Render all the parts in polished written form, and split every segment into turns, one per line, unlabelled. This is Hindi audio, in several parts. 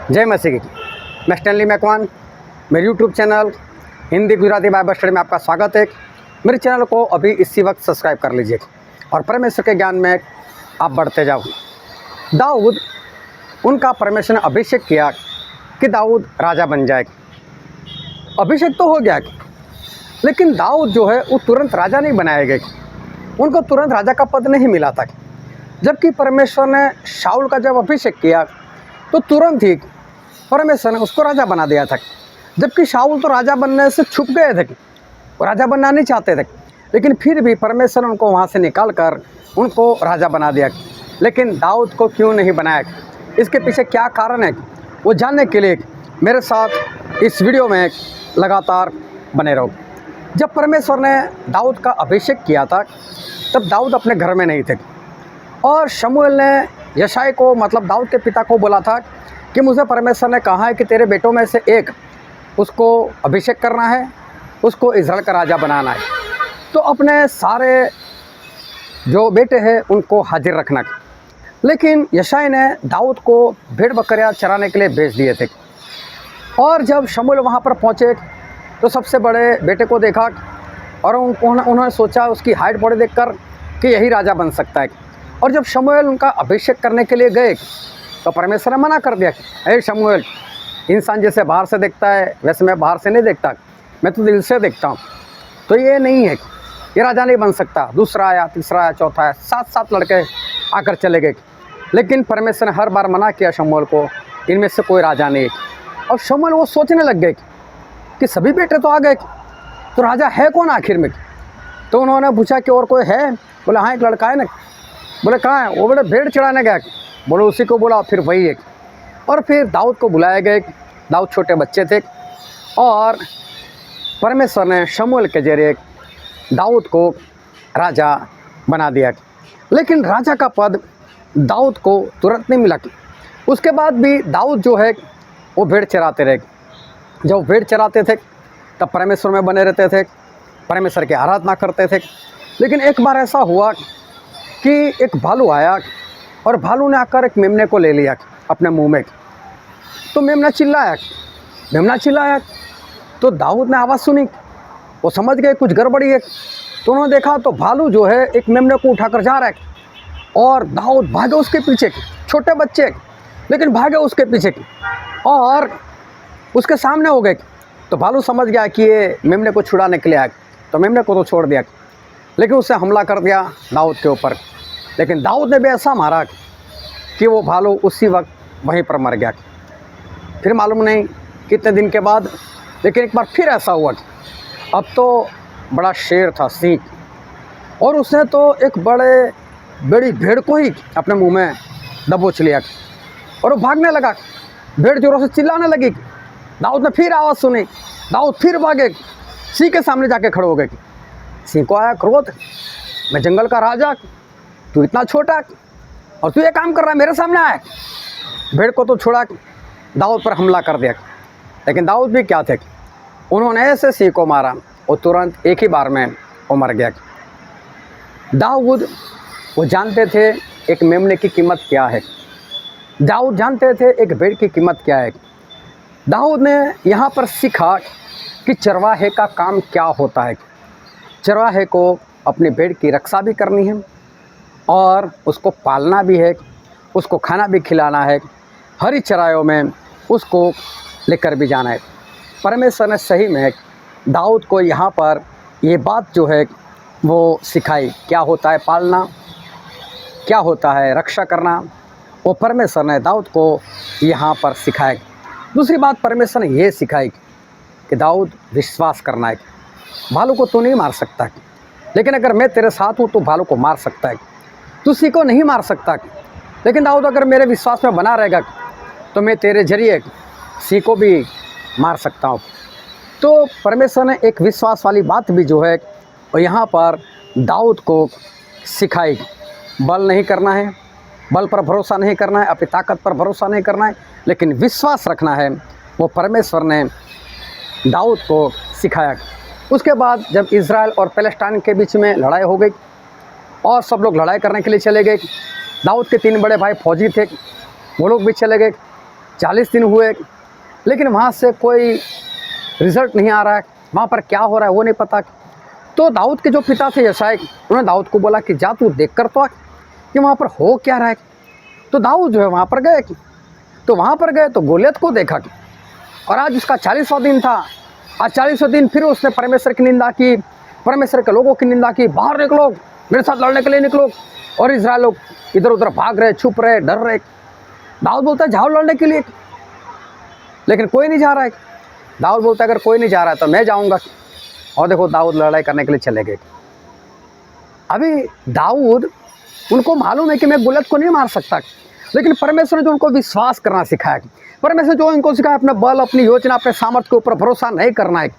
जय मसीह की। मैं स्टैनली मैकवान, मेरे YouTube channel Hindi Gujarati Bible study में आपका स्वागत है। मेरे चैनल को अभी इसी वक्त सब्सक्राइब कर लीजिए और परमेश्वर के ज्ञान में आप बढ़ते जाओ। दाऊद, उनका परमेश्वर ने अभिषेक किया कि दाऊद राजा बन जाए। अभिषेक तो हो गया, लेकिन दाऊद जो है वो तुरंत राजा नहीं बनाए गए, उनको तुरंत राजा का पद नहीं मिला था। जबकि परमेश्वर ने शाऊल का जब अभिषेक किया तो तुरंत ही परमेश्वर ने उसको राजा बना दिया था। जबकि शाऊल तो राजा बनने से छुप गए थे, वो राजा बनना नहीं चाहते थे, लेकिन फिर भी परमेश्वर ने उनको वहाँ से निकाल कर उनको राजा बना दिया। लेकिन दाऊद को क्यों नहीं बनाया, इसके पीछे क्या कारण है, वो जानने के लिए मेरे साथ इस वीडियो में लगातार बने रहो। जब परमेश्वर ने दाऊद का अभिषेक किया था तब दाऊद अपने घर में नहीं थे, और शमूएल ने यशाय को, मतलब दाऊद के पिता को बोला था कि मुझे परमेश्वर ने कहा है कि तेरे बेटों में से एक उसको अभिषेक करना है, उसको इज़राइल का राजा बनाना है। तो अपने सारे जो बेटे हैं उनको हाजिर रखना। लेकिन यशाय ने दाऊद को भेड़ बकरियां चराने के लिए भेज दिए थे, और जब शमूएल वहाँ पर पहुँचे तो सबसे बड़े बेटे को देखा और उन्होंने सोचा उसकी हाइट बॉडी देखकर कि यही राजा बन सकता है। और जब शमूएल उनका अभिषेक करने के लिए गए तो परमेश्वर ने मना कर दिया, हे शमूएल, इंसान जैसे बाहर से देखता है वैसे मैं बाहर से नहीं देखता, मैं तो दिल से देखता हूँ। तो ये नहीं है, ये राजा नहीं बन सकता। दूसरा आया, तीसरा आया, चौथा आया, 7 लड़के आकर चले गए, लेकिन परमेश्वर ने हर बार मना किया शमूएल को, इनमें से कोई राजा नहीं। और शमूएल वो सोचने लग गए कि सभी बेटे तो आ गए, तो राजा है कौन आखिर में। तो उन्होंने पूछा कि और कोई है? बोले हाँ, एक लड़का है ना। बोले कहाँ है? वो बोले भेड़ चढ़ाने गया। बोले उसी को बोला, फिर वही एक। और फिर दाऊद को बुलाए गए। दाऊद छोटे बच्चे थे, और परमेश्वर ने शमूएल के जरिए दाऊद को राजा बना दिया। लेकिन राजा का पद दाऊद को तुरंत नहीं मिला। उसके बाद भी दाऊद जो है वो भेड़ चराते रहे। जब भेड़ चराते थे तब परमेश्वर में बने रहते थे, परमेश्वर की आराधना करते थे। लेकिन एक बार ऐसा हुआ कि एक भालू आया, और भालू ने आकर एक मेमने को ले लिया अपने मुंह में। तो मेमना चिल्लाया तो दाऊद ने आवाज़ सुनी, वो समझ गए कुछ गड़बड़ी है। तो उन्होंने देखा तो भालू जो है एक मेमने को उठाकर जा रहा है, और दाऊद भागे उसके पीछे। छोटे बच्चे लेकिन भागे उसके पीछे, और उसके सामने हो गए। तो भालू समझ गया कि ये मेमने को छुड़ाने के लिए आया, तो मेमने को तो छोड़ दिया, लेकिन उससे हमला कर दिया दाऊद के ऊपर। लेकिन दाऊद ने भी ऐसा मारा कि वो भालू उसी वक्त वहीं पर मर गया। फिर मालूम नहीं कितने दिन के बाद, लेकिन एक बार फिर ऐसा हुआ। अब तो बड़ा शेर था, सिंह, और उसने तो एक बड़ी भेड़ को ही अपने मुंह में दबोच लिया, और वो भागने लगा। भेड़ जोरों से चिल्लाने लगी। दाऊद ने फिर आवाज़ सुनी, दाऊद फिर भागे, सिंह के सामने जाके खड़े हो गए। सिंह को आया क्रोध, मैं जंगल का राजा, तू इतना छोटा और तू ये काम कर रहा है, मेरे सामने आया। भेड़ को तो छोड़ा, दाऊद पर हमला कर दिया। लेकिन दाऊद भी क्या थे, उन्होंने ऐसे सिंह को मारा, वो तुरंत एक ही बार में वो मर गया। दाऊद वो जानते थे एक मेमने की कीमत क्या है, दाऊद जानते थे एक भेड़ की कीमत क्या है। दाऊद ने यहाँ पर सीखा कि चरवाहे का काम क्या होता है। चरवाहे को अपनी भेड़ की रक्षा भी करनी है, और उसको पालना भी है, उसको खाना भी खिलाना है, हरी चराइयों में उसको लेकर भी जाना है। परमेश्वर ने सही में दाऊद को यहाँ पर ये बात जो है वो सिखाई, क्या होता है पालना, क्या होता है रक्षा करना, वो परमेश्वर ने दाऊद को यहाँ पर सिखाया। दूसरी बात परमेश्वर ने ये सिखाई कि दाऊद विश्वास करना है। भालू को तो नहीं मार सकता, लेकिन अगर मैं तेरे साथ हूँ तो भालू को मार सकता है। तू सिंह को नहीं मार सकता, लेकिन दाऊद अगर मेरे विश्वास में बना रहेगा तो मैं तेरे जरिए सिंह को भी मार सकता हूँ। तो परमेश्वर ने एक विश्वास वाली बात भी जो है वो यहाँ पर दाऊद को सिखाई। बल नहीं करना है, बल पर भरोसा नहीं करना है, अपनी ताकत पर भरोसा नहीं करना है, लेकिन विश्वास रखना है, वो परमेश्वर ने दाऊद को सिखाया। उसके बाद जब इज़राइल और पैलेस्टाइन के बीच में लड़ाई हो गई और सब लोग लड़ाई करने के लिए चले गए, दाऊद के 3 बड़े भाई फौजी थे, वो लोग भी चले गए। 40 दिन हुए, लेकिन वहाँ से कोई रिज़ल्ट नहीं आ रहा है, वहाँ पर क्या हो रहा है वो नहीं पता। तो दाऊद के जो पिता थे यशाय, उन्होंने दाऊद को बोला कि जा तू देख कर तो आ कि वहाँ पर हो क्या रहा है। तो दाऊद जो है वहाँ पर गए, तो वहाँ पर गए तो गोलियत को देखा, और आज उसका 40वां दिन था। आज 40वें दिन फिर उसने परमेश्वर की निंदा की, परमेश्वर के लोगों की निंदा की, बाहर निकलो, मेरे साथ लड़ने के लिए निकलो। और इज़राइल लोग इधर उधर भाग रहे, छुप रहे, डर रहे। दाऊद बोलता है जाओ लड़ने के लिए, लेकिन कोई नहीं जा रहा है। दाऊद बोलता है अगर कोई नहीं जा रहा है तो मैं जाऊंगा। और देखो दाऊद लड़ाई करने के लिए चले गए। अभी दाऊद, उनको मालूम है कि मैं गोलियत को नहीं मार सकता, लेकिन परमेश्वर ने जो उनको विश्वास करना सिखाया, परमेश्वर जो इनको सिखाया अपने बल, अपनी योजना, अपने सामर्थ्य के ऊपर भरोसा नहीं करना है,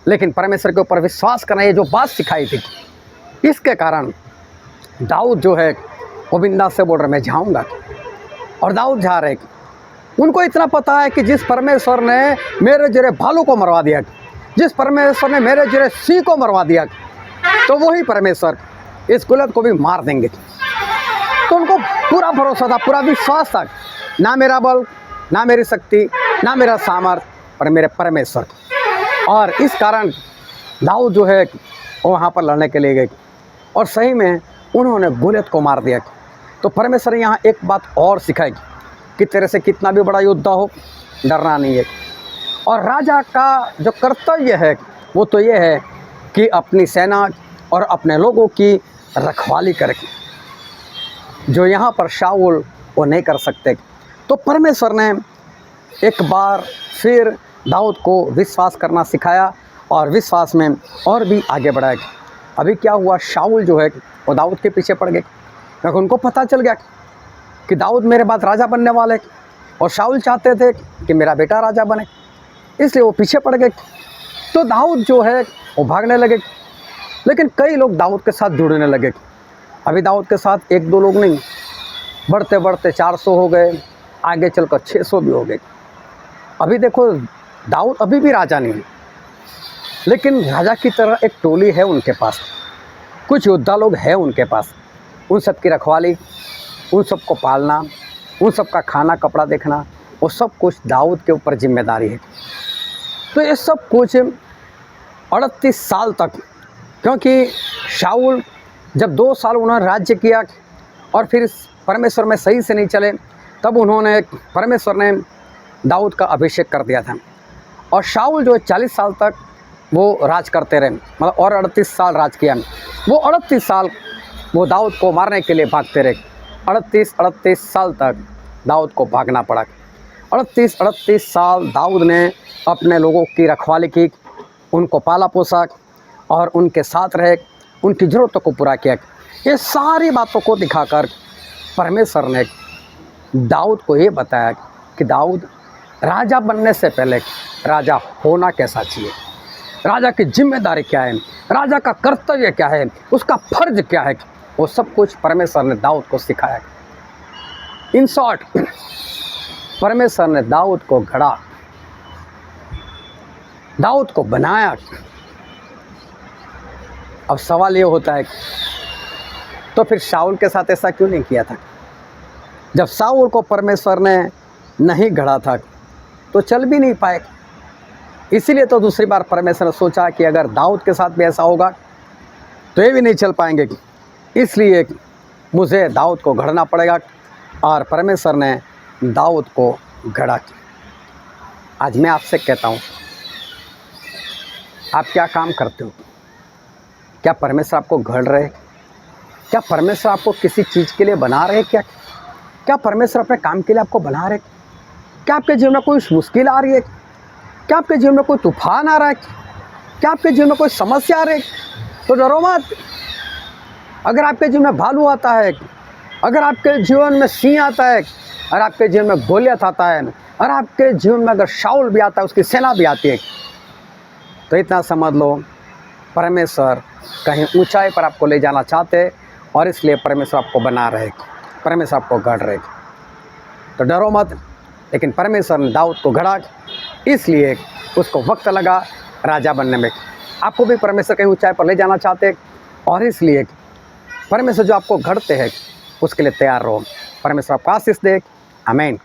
लेकिन परमेश्वर के ऊपर विश्वास करना, ये जो बात सिखाई थी, इसके कारण दाऊद जो है वो बिंदास से बोल रहे मैं जाऊंगा। और दाऊद जा रहे, उनको इतना पता है कि जिस परमेश्वर ने मेरे जरिए भालू को मरवा दिया, जिस परमेश्वर ने मेरे जरिए सिंह को मरवा दिया, तो वही परमेश्वर इस गोलियत को भी मार देंगे। तो उनको पूरा भरोसा था, पूरा विश्वास था, ना मेरा बल, ना मेरी शक्ति, ना मेरा सामर्थ्य, पर मेरे परमेश्वर। और इस कारण दाऊद जो है वो वहाँ पर लड़ने के लिए गए, और सही में उन्होंने गोलियत को मार दिया। तो परमेश्वर ने यहाँ एक बात और सिखाई कि तेरे से कितना भी बड़ा योद्धा हो, डरना नहीं है। और राजा का जो कर्तव्य है वो तो ये है कि अपनी सेना और अपने लोगों की रखवाली करे, जो यहाँ पर शाऊल वो नहीं कर सकते। तो परमेश्वर ने एक बार फिर दाऊद को विश्वास करना सिखाया, और विश्वास में और भी आगे बढ़ाया। अभी क्या हुआ, शाऊल जो है वो दाऊद के पीछे पड़ गए, क्योंकि उनको पता चल गया कि दाऊद मेरे बाद राजा बनने वाले, और शाऊल चाहते थे कि मेरा बेटा राजा बने, इसलिए वो पीछे पड़ गए। तो दाऊद जो है वो भागने लगे, लेकिन कई लोग दाऊद के साथ जुड़ने लगे। अभी दाऊद के साथ एक दो लोग नहीं, बढ़ते बढ़ते 400 हो गए, आगे चलकर 600 भी हो गए। अभी देखो दाऊद अभी भी राजा नहीं, लेकिन राजा की तरह एक टोली है उनके पास, कुछ योद्धा लोग हैं उनके पास। उन सब की रखवाली, उन सब को पालना, उन सब का खाना कपड़ा देखना, वो सब कुछ दाऊद के ऊपर जिम्मेदारी है। तो ये सब कुछ 38 साल तक, क्योंकि शाऊल जब 2 साल उन्होंने राज्य किया और फिर परमेश्वर में सही से नहीं चले, तब उन्होंने, परमेश्वर ने दाऊद का अभिषेक कर दिया था। और शाऊल जो 40 साल तक वो राज करते रहे, मतलब और 38 साल राज किया। वो 38 साल वो दाऊद को मारने के लिए भागते रहे। 38 साल तक दाऊद को भागना पड़ा। 38 साल दाऊद ने अपने लोगों की रखवाली की, उनको पाला पोसा और उनके साथ रहे, उनकी ज़रूरतों को पूरा किया। ये सारी बातों को दिखाकर परमेश्वर ने दाऊद को ये बताया कि दाऊद राजा बनने से पहले राजा होना कैसा चाहिए, राजा की जिम्मेदारी क्या है, राजा का कर्तव्य क्या है, उसका फर्ज क्या है, वो सब कुछ परमेश्वर ने दाऊद को सिखाया। इन शॉर्ट, परमेश्वर ने दाऊद को गढ़ा, दाऊद को बनाया। अब सवाल ये होता है तो फिर शाऊल के साथ ऐसा क्यों नहीं किया था? जब शाऊल को परमेश्वर ने नहीं गढ़ा था तो चल भी नहीं पाए। इसीलिए तो दूसरी बार परमेश्वर ने सोचा कि अगर दाऊद के साथ भी ऐसा होगा तो ये भी नहीं चल पाएंगे, इसलिए मुझे दाऊद को गढ़ना पड़ेगा। और परमेश्वर ने दाऊद को गढ़ा। आज मैं आपसे कहता हूँ, आप क्या काम करते हो? क्या परमेश्वर आपको गढ़ रहे? क्या परमेश्वर आपको किसी चीज़ के लिए बना रहे? क्या परमेश्वर अपने काम के लिए आपको बना रहे? क्या आपके जीवन में कोई मुश्किल आ रही है? क्या आपके जीवन में कोई तूफान आ रहा है? क्या आपके जीवन में कोई समस्या आ रही है? तो डरो मत। अगर आपके जीवन में भालू आता है, अगर आपके जीवन में सिंह आता है, और आपके जीवन में गोलियत आता है, और आपके जीवन में अगर शाऊल भी आता है, उसकी सेना भी आती है, तो इतना समझ लो परमेश्वर कहीं ऊंचाई पर आपको ले जाना चाहते, और इसलिए परमेश्वर आपको बना रहे, परमेश्वर आपको गढ़ रहे। तो डरो मत। लेकिन परमेश्वर ने दाऊद को गढ़ा, इसलिए उसको वक्त लगा राजा बनने में। आपको भी परमेश्वर कहीं ऊंचाई पर ले जाना चाहते, और इसलिए परमेश्वर जो आपको गढ़ते हैं उसके लिए तैयार रहो। परमेश्वर आपको आशीष दे। आमीन।